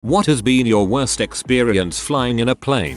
What has been your worst experience flying in a plane?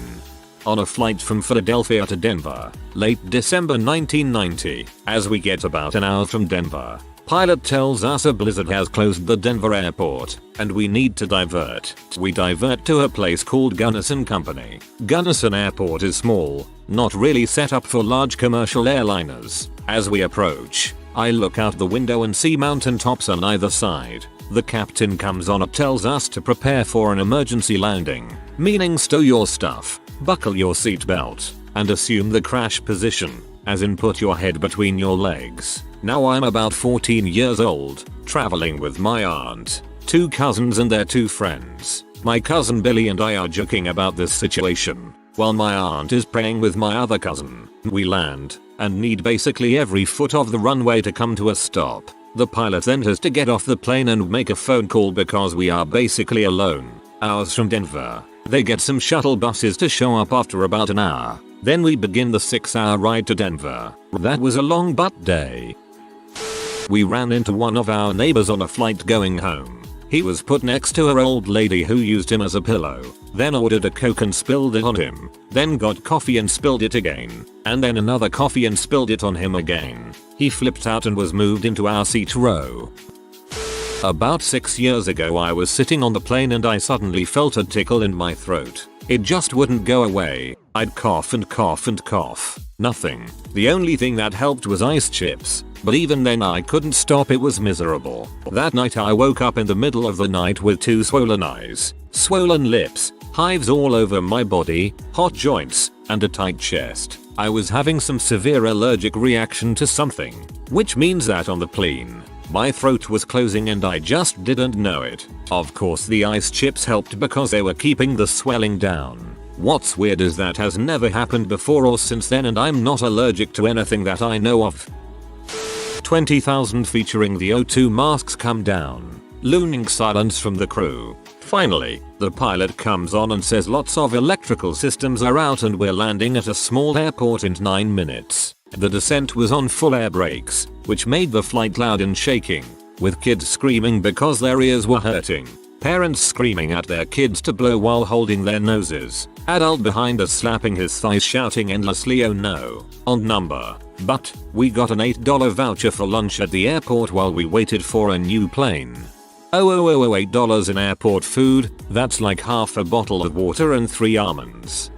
On a flight from Philadelphia to Denver, late December 1990, as we get about an hour from Denver, pilot tells us a blizzard has closed the Denver airport, and we need to divert. We divert to a place called Gunnison Company. Gunnison Airport is small, not really set up for large commercial airliners. As we approach, I look out the window and see mountaintops on either side. The captain comes on and tells us to prepare for an emergency landing, meaning stow your stuff, buckle your seatbelt, and assume the crash position, as in put your head between your legs. Now I'm about 14 years old, traveling with my aunt, 2 cousins and their 2 friends. My cousin Billy and I are joking about this situation, while my aunt is praying with my other cousin. We land, and need basically every foot of the runway to come to a stop. The pilot then has to get off the plane and make a phone call because we are basically alone. Hours from Denver. They get some shuttle buses to show up after about an hour. Then we begin the 6-hour ride to Denver. That was a long butt day. We ran into one of our neighbors on a flight going home. He was put next to her old lady who used him as a pillow, then ordered a Coke and spilled it on him, then got coffee and spilled it again, and then another coffee and spilled it on him again. He flipped out and was moved into our seat row. About 6 years ago I was sitting on the plane and I suddenly felt a tickle in my throat. It just wouldn't go away. I'd cough and cough and cough. Nothing. The only thing that helped was ice chips. But even then I couldn't stop, it was miserable. That night I woke up in the middle of the night with 2 swollen eyes, swollen lips, hives all over my body, hot joints, and a tight chest. I was having some severe allergic reaction to something, which means that on the plane, my throat was closing and I just didn't know it. Of course the ice chips helped because they were keeping the swelling down. What's weird is that has never happened before or since then, and I'm not allergic to anything that I know of. 20,000 featuring the O2 masks come down. Looming silence from the crew. Finally, the pilot comes on and says lots of electrical systems are out and we're landing at a small airport in 9 minutes. The descent was on full air brakes, which made the flight loud and shaking, with kids screaming because their ears were hurting. Parents screaming at their kids to blow while holding their noses. Adult behind us slapping his thighs shouting endlessly, oh no, on number. But, we got an $8 voucher for lunch at the airport while we waited for a new plane. $8 in airport food, that's like half a bottle of water and 3 almonds.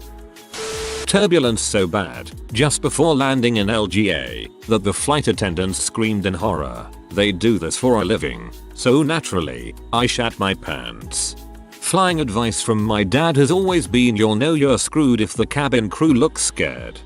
Turbulence so bad, just before landing in LGA, that the flight attendants screamed in horror. They do this for a living, so naturally, I shat my pants. Flying advice from my dad has always been you'll know you're screwed if the cabin crew looks scared.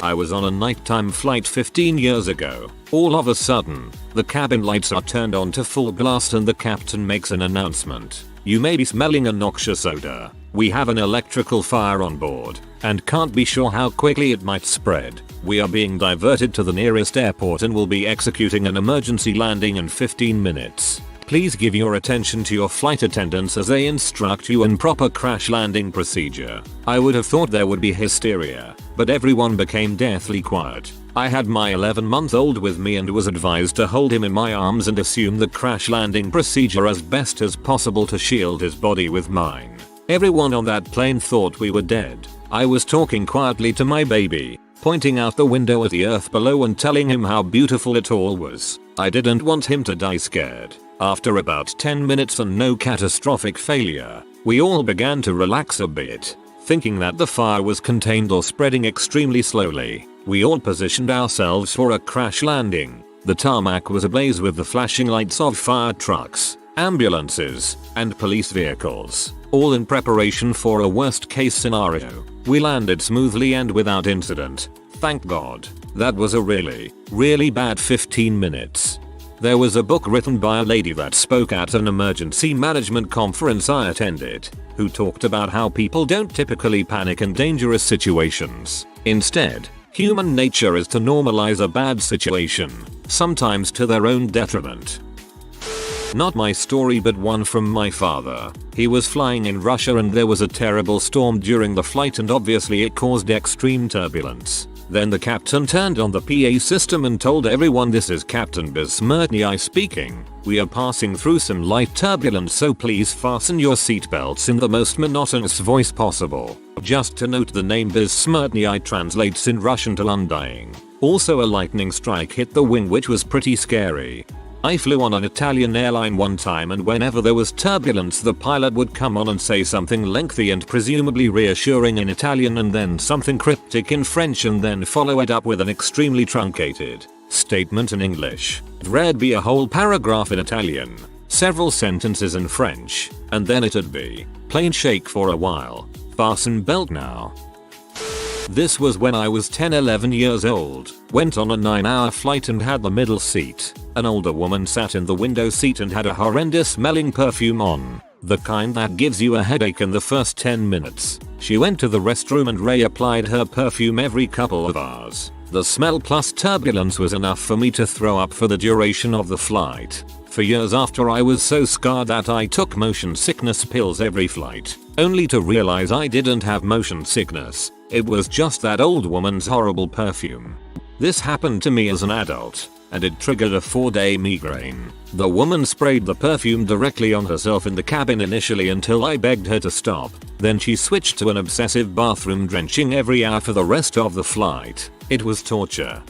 I was on a nighttime flight 15 years ago. All of a sudden, the cabin lights are turned on to full blast and the captain makes an announcement. You may be smelling a noxious odor. We have an electrical fire on board, and can't be sure how quickly it might spread. We are being diverted to the nearest airport and will be executing an emergency landing in 15 minutes. Please give your attention to your flight attendants as they instruct you on proper crash landing procedure. I would have thought there would be hysteria, but everyone became deathly quiet. I had my 11-month-old with me and was advised to hold him in my arms and assume the crash landing procedure as best as possible to shield his body with mine. Everyone on that plane thought we were dead. I was talking quietly to my baby, pointing out the window at the earth below and telling him how beautiful it all was. I didn't want him to die scared. After about 10 minutes and no catastrophic failure, we all began to relax a bit, thinking that the fire was contained or spreading extremely slowly. We all positioned ourselves for a crash landing. The tarmac was ablaze with the flashing lights of fire trucks, ambulances, and police vehicles, all in preparation for a worst-case scenario. We landed smoothly and without incident. Thank God. That was a really bad 15 minutes. There was a book written by a lady that spoke at an emergency management conference I attended, who talked about how people don't typically panic in dangerous situations. Instead, human nature is to normalize a bad situation, sometimes to their own detriment. Not my story, but one from my father. He was flying in Russia and there was a terrible storm during the flight and obviously it caused extreme turbulence. Then the captain turned on the PA system and told everyone, "This is Captain Besmertny speaking. We are passing through some light turbulence, so please fasten your seatbelts," in the most monotonous voice possible. Just to note, the name Besmertny translates in Russian to undying. Also, a lightning strike hit the wing, which was pretty scary. I flew on an Italian airline one time, and whenever there was turbulence the pilot would come on and say something lengthy and presumably reassuring in Italian, and then something cryptic in French, and then follow it up with an extremely truncated statement in English. It'd be a whole paragraph in Italian, several sentences in French, and then it'd be plane shake for a while. Fasten belt now. This was when I was 10-11 years old. Went on a 9-hour flight and had the middle seat. An older woman sat in the window seat and had a horrendous smelling perfume on. The kind that gives you a headache in the first 10 minutes. She went to the restroom and reapplied her perfume every couple of hours. The smell plus turbulence was enough for me to throw up for the duration of the flight. For years after, I was so scarred that I took motion sickness pills every flight, only to realize I didn't have motion sickness. It was just that old woman's horrible perfume. This happened to me as an adult, and it triggered a 4-day migraine. The woman sprayed the perfume directly on herself in the cabin initially until I begged her to stop. Then she switched to an obsessive bathroom drenching every hour for the rest of the flight. It was torture.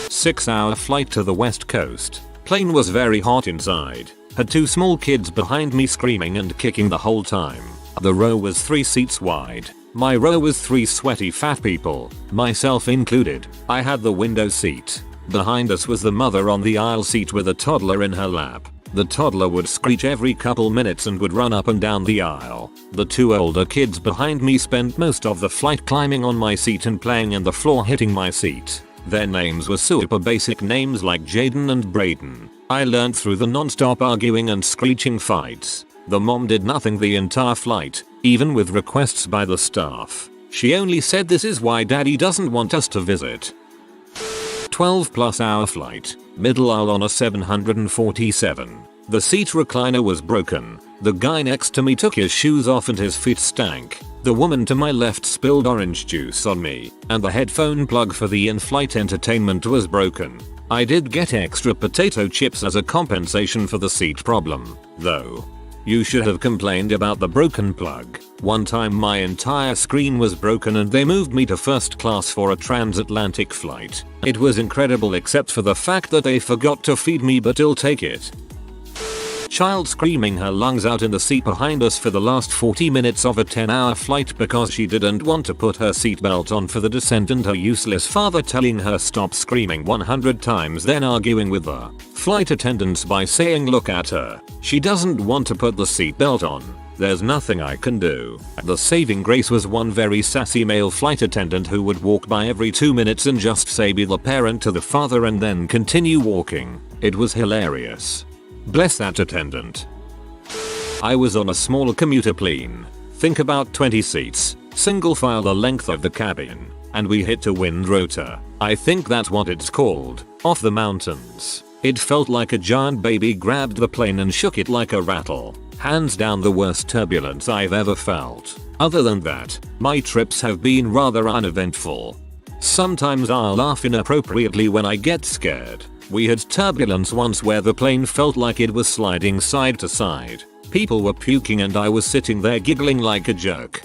6-hour flight to the west coast. Plane was very hot inside. Had 2 small kids behind me screaming and kicking the whole time. The row was 3 seats wide. My row was 3 sweaty fat people, myself included. I had the window seat. Behind us was the mother on the aisle seat with a toddler in her lap. The toddler would screech every couple minutes and would run up and down the aisle. The 2 older kids behind me spent most of the flight climbing on my seat and playing in the floor, hitting my seat. Their names were super basic names like Jaden and Braden. I learned through the non-stop arguing and screeching fights. The mom did nothing the entire flight, even with requests by the staff. She only said, "This is why daddy doesn't want us to visit." 12+ hour flight, middle aisle on a 747. The seat recliner was broken. The guy next to me took his shoes off and his feet stank. The woman to my left spilled orange juice on me, and the headphone plug for the in-flight entertainment was broken. I did get extra potato chips as a compensation for the seat problem, though. You should have complained about the broken plug. One time my entire screen was broken and they moved me to first class for a transatlantic flight. It was incredible except for the fact that they forgot to feed me, but I'll take it. Child screaming her lungs out in the seat behind us for the last 40 minutes of a 10-hour flight because she didn't want to put her seatbelt on for the descent, and her useless father telling her stop screaming 100 times, then arguing with the flight attendants by saying, "Look at her. She doesn't want to put the seatbelt on. There's nothing I can do." The saving grace was one very sassy male flight attendant who would walk by every 2 minutes and just say, "Be the parent" to the father and then continue walking. It was hilarious. Bless that attendant. I was on a small commuter plane. Think about 20 seats, single file the length of the cabin, and we hit a wind rotor. I think that's what it's called, off the mountains. It felt like a giant baby grabbed the plane and shook it like a rattle. Hands down the worst turbulence I've ever felt. Other than that, my trips have been rather uneventful. Sometimes I'll laugh inappropriately when I get scared. We had turbulence once where the plane felt like it was sliding side to side. People were puking and I was sitting there giggling like a jerk.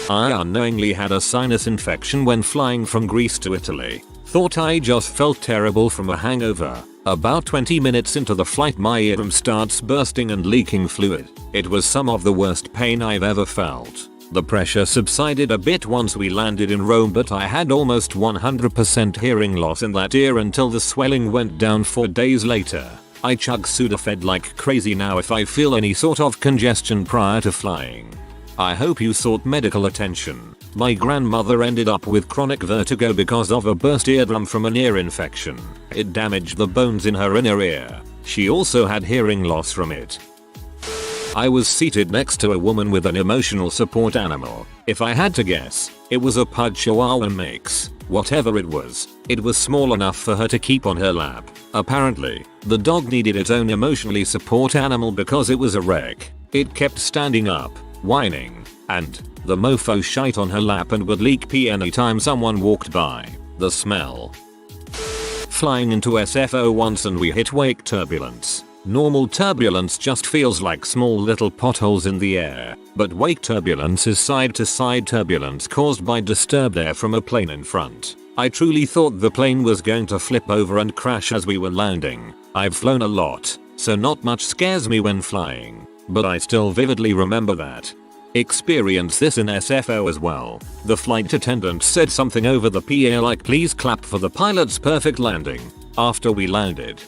I unknowingly had a sinus infection when flying from Greece to Italy. Thought I just felt terrible from a hangover. About 20 minutes into the flight my eardrum starts bursting and leaking fluid. It was some of the worst pain I've ever felt. The pressure subsided a bit once we landed in Rome, but I had almost 100% hearing loss in that ear until the swelling went down 4 days later. I chug Sudafed like crazy now if I feel any sort of congestion prior to flying. I hope you sought medical attention. My grandmother ended up with chronic vertigo because of a burst eardrum from an ear infection. It damaged the bones in her inner ear. She also had hearing loss from it. I was seated next to a woman with an emotional support animal. If I had to guess, it was a pug chihuahua mix. Whatever it was small enough for her to keep on her lap. Apparently, the dog needed its own emotionally support animal because it was a wreck. It kept standing up, whining, And the mofo shite on her lap and would leak pee anytime someone walked by. The smell. Flying into SFO once and we hit wake turbulence. Normal turbulence just feels like small little potholes in the air, but wake turbulence is side to side turbulence caused by disturbed air from a plane in front. I truly thought the plane was going to flip over and crash as we were landing. I've flown a lot, so not much scares me when flying, but I still vividly remember that. Experience this in SFO as well. The flight attendant said something over the PA like please clap for the pilot's perfect landing. After we landed,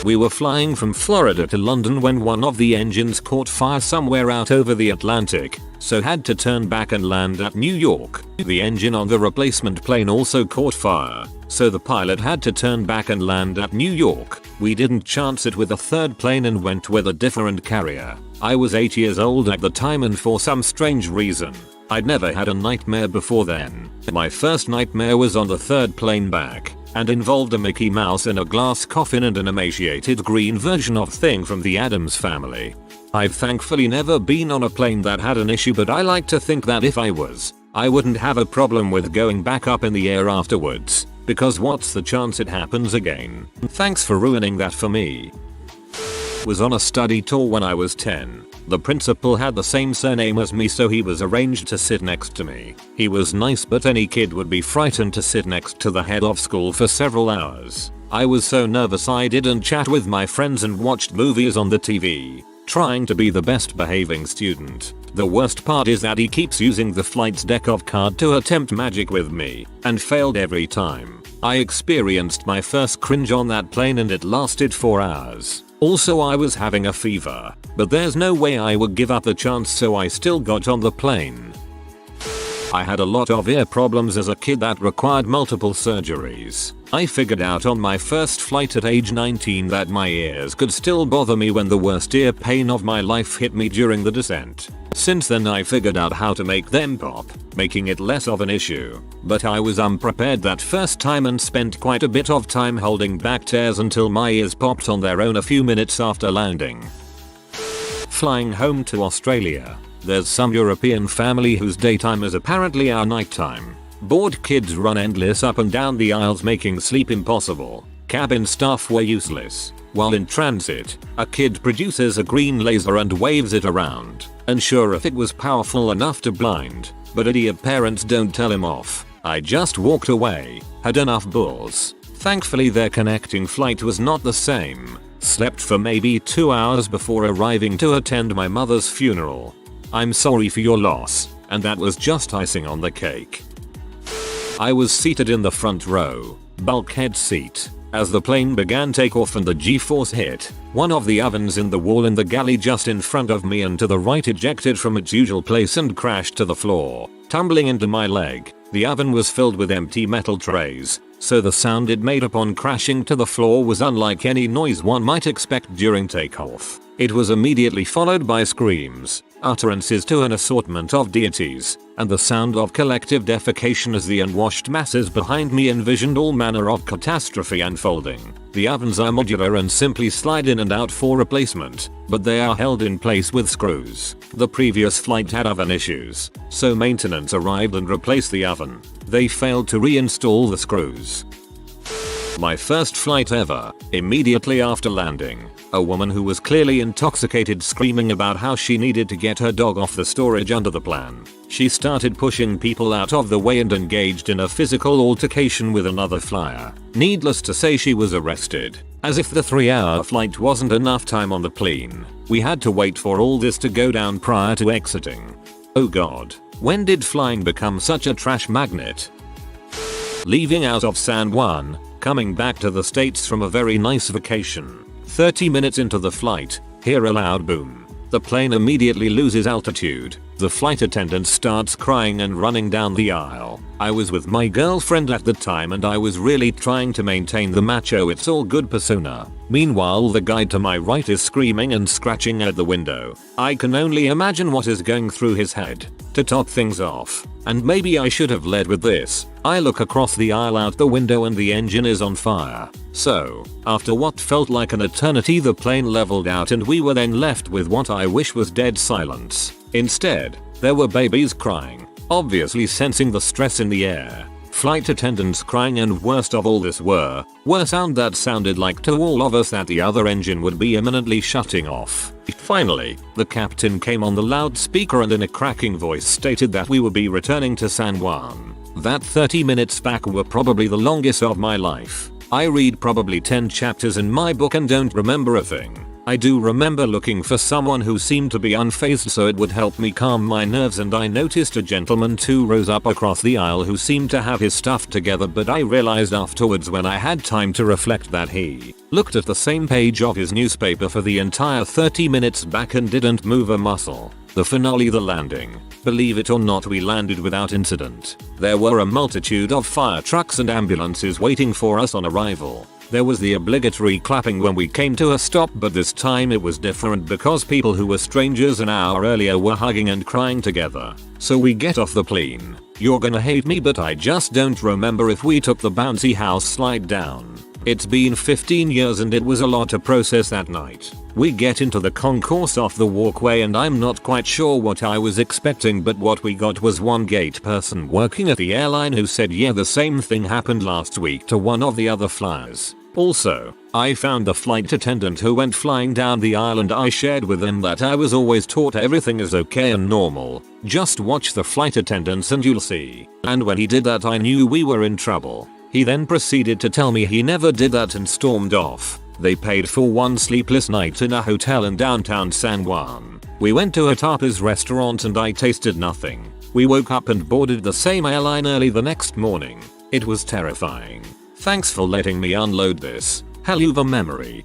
we were flying from Florida to London when one of the engines caught fire somewhere out over the Atlantic, so had to turn back and land at New York. The engine on the replacement plane also caught fire, so the pilot had to turn back and land at New York. We didn't chance it with a third plane and went with a different carrier. I was 8 years old at the time and for some strange reason, I'd never had a nightmare before then. My first nightmare was on the third plane back, and involved a Mickey Mouse in a glass coffin and an emaciated green version of Thing from the Addams Family. I've thankfully never been on a plane that had an issue, but I like to think that if I was, I wouldn't have a problem with going back up in the air afterwards, because what's the chance it happens again? Thanks for ruining that for me. Was on a study tour when I was 10. The principal had the same surname as me, so he was arranged to sit next to me. He was nice, but any kid would be frightened to sit next to the head of school for several hours. I was so nervous I didn't chat with my friends and watched movies on the TV, trying to be the best behaving student. The worst part is that he keeps using the flight's deck of card to attempt magic with me, and failed every time. I experienced my first cringe on that plane and it lasted 4 hours. Also I was having a fever, but there's no way I would give up the chance, so I still got on the plane. I had a lot of ear problems as a kid that required multiple surgeries. I figured out on my first flight at age 19 that my ears could still bother me when the worst ear pain of my life hit me during the descent. Since then I figured out how to make them pop, making it less of an issue. But I was unprepared that first time and spent quite a bit of time holding back tears until my ears popped on their own a few minutes after landing. Flying home to Australia. There's some European family whose daytime is apparently our nighttime. Bored kids run endless up and down the aisles making sleep impossible. Cabin staff were useless. While in transit, a kid produces a green laser and waves it around, unsure if it was powerful enough to blind, but idiot parents don't tell him off. I just walked away, had enough balls. Thankfully their connecting flight was not the same. Slept for maybe 2 hours before arriving to attend my mother's funeral. I'm sorry for your loss, and that was just icing on the cake. I was seated in the front row, bulkhead seat, as the plane began takeoff and the G-force hit one of the ovens in the wall in the galley just in front of me and to the right ejected from its usual place and crashed to the floor, tumbling into my leg. The oven was filled with empty metal trays, so the sound it made upon crashing to the floor was unlike any noise one might expect during takeoff. It was immediately followed by screams, utterances to an assortment of deities, and the sound of collective defecation as the unwashed masses behind me envisioned all manner of catastrophe unfolding. The ovens are modular and simply slide in and out for replacement, but they are held in place with screws. The previous flight had oven issues, so maintenance arrived and replaced the oven. They failed to reinstall the screws. My first flight ever. Immediately after landing, a woman who was clearly intoxicated screaming about how she needed to get her dog off the storage under the plan. She started pushing people out of the way and engaged in a physical altercation with another flyer. Needless to say, she was arrested. As if the 3-hour flight wasn't enough time on the plane, we had to wait for all this to go down prior to exiting. Oh god, when did flying become such a trash magnet? Leaving out of San Juan, coming back to the States from a very nice vacation. 30 minutes into the flight, hear a loud boom. The plane immediately loses altitude. The flight attendant starts crying and running down the aisle. I was with my girlfriend at the time and I was really trying to maintain the macho it's all good persona. Meanwhile the guy to my right is screaming and scratching at the window. I can only imagine what is going through his head. To top things off, and maybe I should have led with this, I look across the aisle out the window and the engine is on fire. So, after what felt like an eternity, the plane leveled out and we were then left with what I wish was dead silence. Instead, There were babies crying, obviously sensing the stress in the air. Flight attendants crying, and worst of all this were sound that sounded like to all of us that the other engine would be imminently shutting off. Finally, the captain came on the loudspeaker and in a cracking voice stated that we would be returning to San Juan. That 30 minutes back were probably the longest of my life. I read probably 10 chapters in my book and don't remember a thing. I do remember looking for someone who seemed to be unfazed so it would help me calm my nerves, and I noticed a gentleman 2 rows up across the aisle who seemed to have his stuff together, but I realized afterwards when I had time to reflect that he looked at the same page of his newspaper for the entire 30 minutes back and didn't move a muscle. The finale, the landing. Believe it or not, we landed without incident. There were a multitude of fire trucks and ambulances waiting for us on arrival. There was the obligatory clapping when we came to a stop, but this time it was different because people who were strangers an hour earlier were hugging and crying together. So we get off the plane. You're gonna hate me, but I just don't remember if we took the bouncy house slide down. It's been 15 years and it was a lot to process that night. We get into the concourse off the walkway and I'm not quite sure what I was expecting, but what we got was one gate person working at the airline who said yeah, the same thing happened last week to one of the other flyers. Also, I found the flight attendant who went flying down the aisle and I shared with him that I was always taught everything is okay and normal. Just watch the flight attendants and you'll see. And when he did that I knew we were in trouble. He then proceeded to tell me he never did that and stormed off. They paid for one sleepless night in a hotel in downtown San Juan. We went to a tapas restaurant and I tasted nothing. We woke up and boarded the same airline early the next morning. It was terrifying. Thanks for letting me unload this. Hell, you've a memory.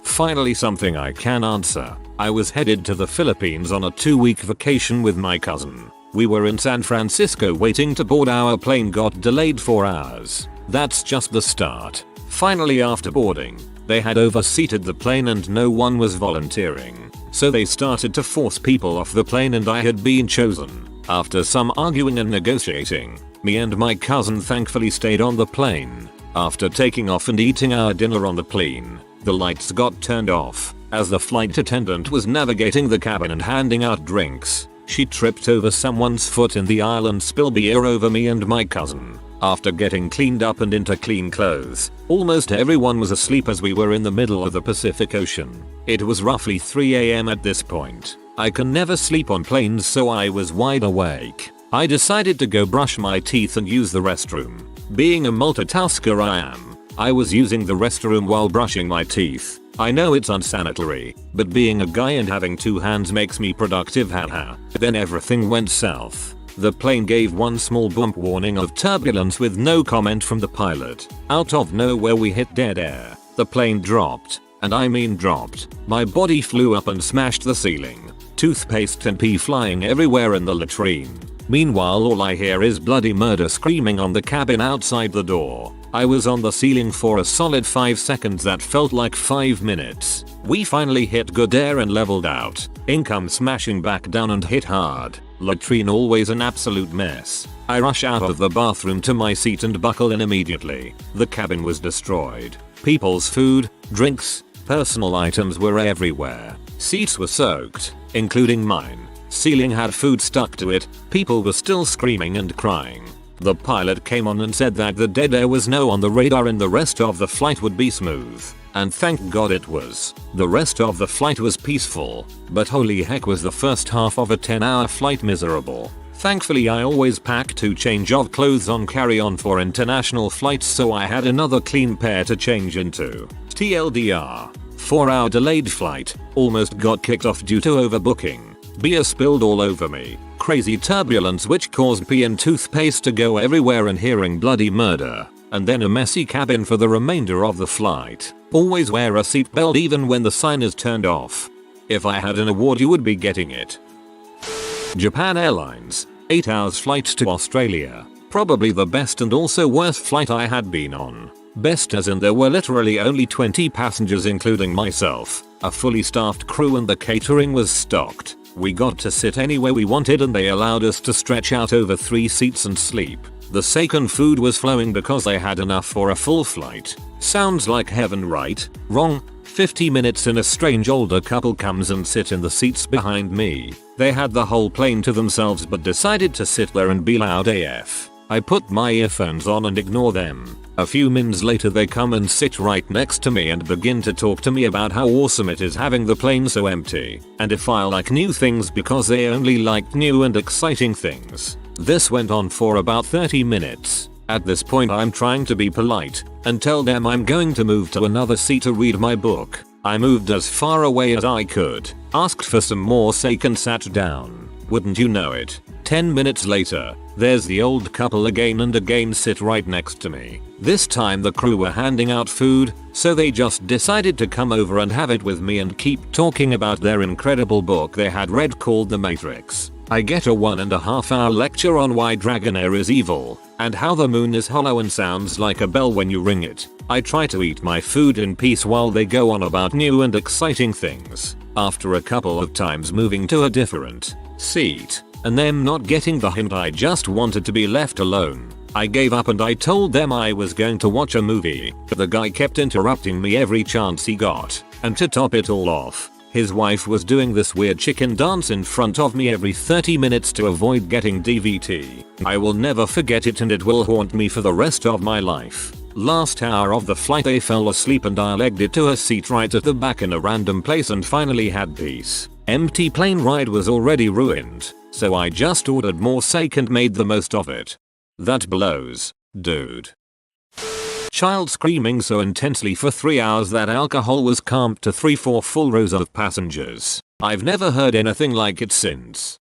Finally, something I can answer. I was headed to the Philippines on a 2-week vacation with my cousin. We were in San Francisco waiting to board. Our plane got delayed 4 hours. That's just the start. Finally, after boarding, they had overseated the plane and no one was volunteering. So they started to force people off the plane and I had been chosen. After some arguing and negotiating, me and my cousin thankfully stayed on the plane. After taking off and eating our dinner on the plane, the lights got turned off. As the flight attendant was navigating the cabin and handing out drinks, she tripped over someone's foot in the aisle and spilled beer over me and my cousin. After getting cleaned up and into clean clothes, almost everyone was asleep as we were in the middle of the Pacific Ocean. It was roughly 3 AM at this point. I can never sleep on planes, so I was wide awake. I decided to go brush my teeth and use the restroom. Being a multitasker I am, I was using the restroom while brushing my teeth. I know it's unsanitary, but being a guy and having 2 hands makes me productive, haha. Then everything went south. The plane gave one small bump warning of turbulence with no comment from the pilot. Out of nowhere we hit dead air. The plane dropped, and I mean dropped. My body flew up and smashed the ceiling. Toothpaste and pee flying everywhere in the latrine. Meanwhile, all I hear is bloody murder screaming on the cabin outside the door. I was on the ceiling for a solid 5 seconds that felt like 5 minutes. We finally hit good air and leveled out. Income smashing back down and hit hard. Latrine always an absolute mess. I rush out of the bathroom to my seat and buckle in immediately. The cabin was destroyed. People's food, drinks, personal items were everywhere. Seats were soaked, including mine. Ceiling had food stuck to it. People were still screaming and crying. The pilot came on and said that the dead air was no on the radar and the rest of the flight would be smooth. And thank God it was. The rest of the flight was peaceful, but holy heck was the first half of a 10-hour flight miserable. Thankfully I always pack 2 change of clothes on carry-on for international flights, so I had another clean pair to change into. TLDR. 4-hour delayed flight, almost got kicked off due to overbooking. Beer spilled all over me. Crazy turbulence which caused pee and toothpaste to go everywhere and hearing bloody murder. And then a messy cabin for the remainder of the flight. Always wear a seatbelt even when the sign is turned off. If I had an award you would be getting it. Japan Airlines. 8 hours flight to Australia. Probably the best and also worst flight I had been on. Best as in there were literally only 20 passengers including myself. A fully staffed crew and the catering was stocked. We got to sit anywhere we wanted and they allowed us to stretch out over 3 seats and sleep. The seitan food was flowing because they had enough for a full flight. Sounds like heaven, right? Wrong. 50 minutes in, a strange older couple comes and sit in the seats behind me. They had the whole plane to themselves but decided to sit there and be loud AF. I put my earphones on and ignore them. A few minutes later they come and sit right next to me and begin to talk to me about how awesome it is having the plane so empty, and if I like new things because they only like new and exciting things. This went on for about 30 minutes. At this point I'm trying to be polite and tell them I'm going to move to another seat to read my book. I moved as far away as I could, asked for some more steak and sat down. Wouldn't you know it, 10 minutes later, there's the old couple again sit right next to me. This time the crew were handing out food, so they just decided to come over and have it with me and keep talking about their incredible book they had read called The Matrix. I get a 1.5 hour lecture on why Dragonair is evil, and how the moon is hollow and sounds like a bell when you ring it. I try to eat my food in peace while they go on about new and exciting things. After a couple of times moving to a different seat, and them not getting the hint I just wanted to be left alone, I gave up and I told them I was going to watch a movie, but the guy kept interrupting me every chance he got, and to top it all off, his wife was doing this weird chicken dance in front of me every 30 minutes to avoid getting DVT. I will never forget it and it will haunt me for the rest of my life. Last hour of the flight they fell asleep and I legged it to a seat right at the back in a random place and finally had peace. Empty plane ride was already ruined, so I just ordered more steak and made the most of it. That blows, dude. Child screaming so intensely for 3 hours that alcohol was camped to 3-4 full rows of passengers. I've never heard anything like it since.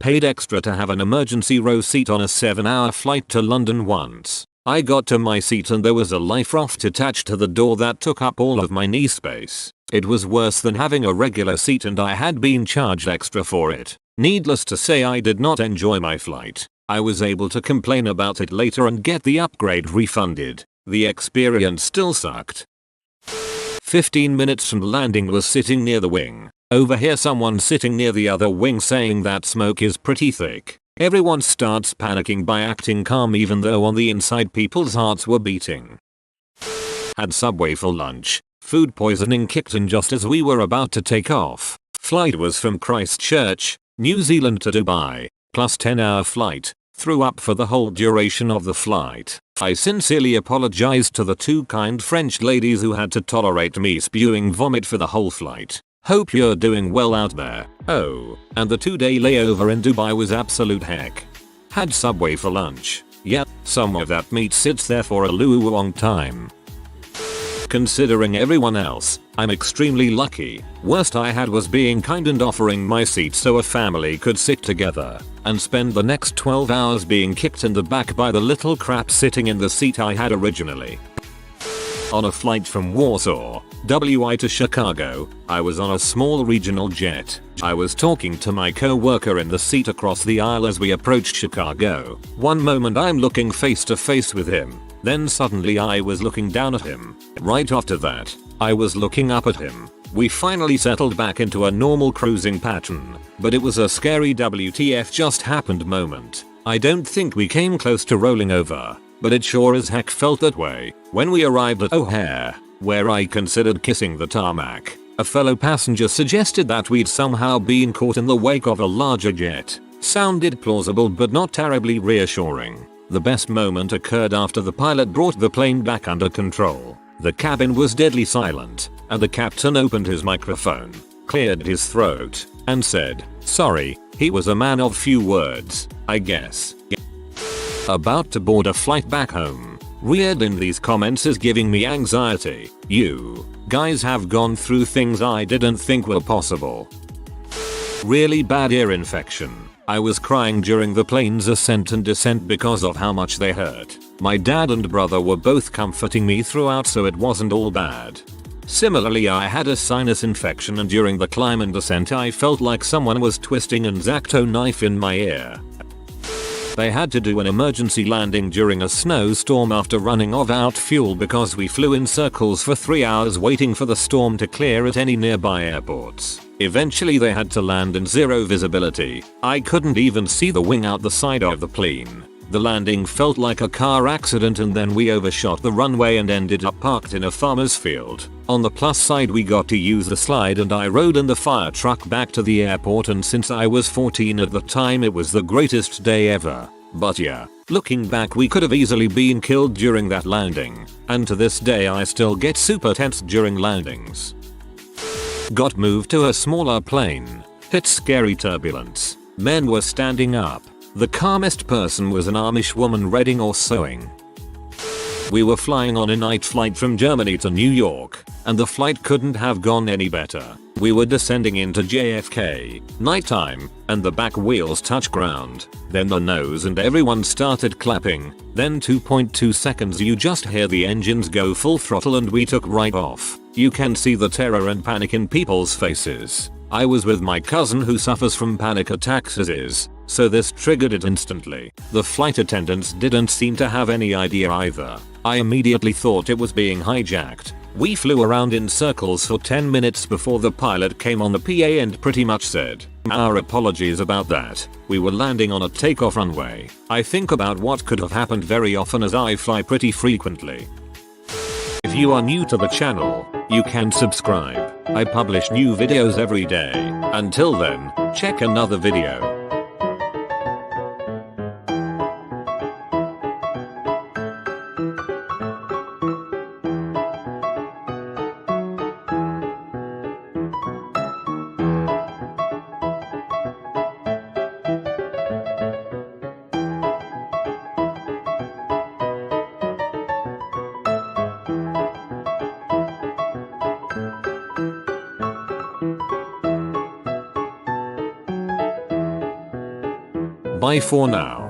Paid extra to have an emergency row seat on a 7-hour flight to London once. I got to my seat and there was a life raft attached to the door that took up all of my knee space. It was worse than having a regular seat and I had been charged extra for it. Needless to say I did not enjoy my flight. I was able to complain about it later and get the upgrade refunded. The experience still sucked. 15 minutes from landing was sitting near the wing. Overhear someone sitting near the other wing saying that smoke is pretty thick. Everyone starts panicking by acting calm even though on the inside people's hearts were beating. Had Subway for lunch. Food poisoning kicked in just as we were about to take off. Flight was from Christchurch, New Zealand to Dubai, plus 10-hour flight. Threw up for the whole duration of the flight. I sincerely apologized to the two kind French ladies who had to tolerate me spewing vomit for the whole flight. Hope you're doing well out there. Oh, and the 2-day layover in Dubai was absolute heck. Had Subway for lunch. Yep, some of that meat sits there for a long time. Considering everyone else, I'm extremely lucky. Worst I had was being kind and offering my seat so a family could sit together and spend the next 12 hours being kicked in the back by the little crap sitting in the seat I had originally. On a flight from Warsaw, WI to Chicago, I was on a small regional jet. I was talking to my co-worker in the seat across the aisle as we approached Chicago. One moment I'm looking face to face with him, then suddenly I was looking down at him. Right after that, I was looking up at him. We finally settled back into a normal cruising pattern, but it was a scary WTF just happened moment. I don't think we came close to rolling over, but it sure as heck felt that way. When we arrived at O'Hare, where I considered kissing the tarmac, a fellow passenger suggested that we'd somehow been caught in the wake of a larger jet. Sounded plausible but not terribly reassuring. The best moment occurred after the pilot brought the plane back under control. The cabin was deadly silent, and the captain opened his microphone, cleared his throat, and said, "Sorry, he was a man of few words, I guess." About to board a flight back home. Reading these comments is giving me anxiety. You guys have gone through things I didn't think were possible. Really bad ear infection. I was crying during the plane's ascent and descent because of how much they hurt. My dad and brother were both comforting me throughout so it wasn't all bad. Similarly, I had a sinus infection and during the climb and descent I felt like someone was twisting an X-Acto knife in my ear. They had to do an emergency landing during a snowstorm after running out fuel because we flew in circles for 3 hours waiting for the storm to clear at any nearby airports. Eventually they had to land in zero visibility. I couldn't even see the wing out the side of the plane. The landing felt like a car accident and then we overshot the runway and ended up parked in a farmer's field. On the plus side, we got to use the slide and I rode in the fire truck back to the airport, and since I was 14 at the time, it was the greatest day ever. But yeah, looking back, we could have easily been killed during that landing, and to this day I still get super tense during landings. Got moved to a smaller plane. Hit scary turbulence. Men were standing up. The calmest person was an Amish woman reading or sewing. We were flying on a night flight from Germany to New York, and the flight couldn't have gone any better. We were descending into JFK, nighttime, and the back wheels touched ground, then the nose, and everyone started clapping. Then 2.2 seconds you just hear the engines go full throttle and we took right off. You can see the terror and panic in people's faces. I was with my cousin who suffers from panic attacks as is, so this triggered it instantly. The flight attendants didn't seem to have any idea either. I immediately thought it was being hijacked. We flew around in circles for 10 minutes before the pilot came on the PA and pretty much said, "Our apologies about that. We were landing on a takeoff runway." I think about what could have happened very often as I fly pretty frequently. If you are new to the channel, you can subscribe. I publish new videos every day. Until then, check another video. Bye for now.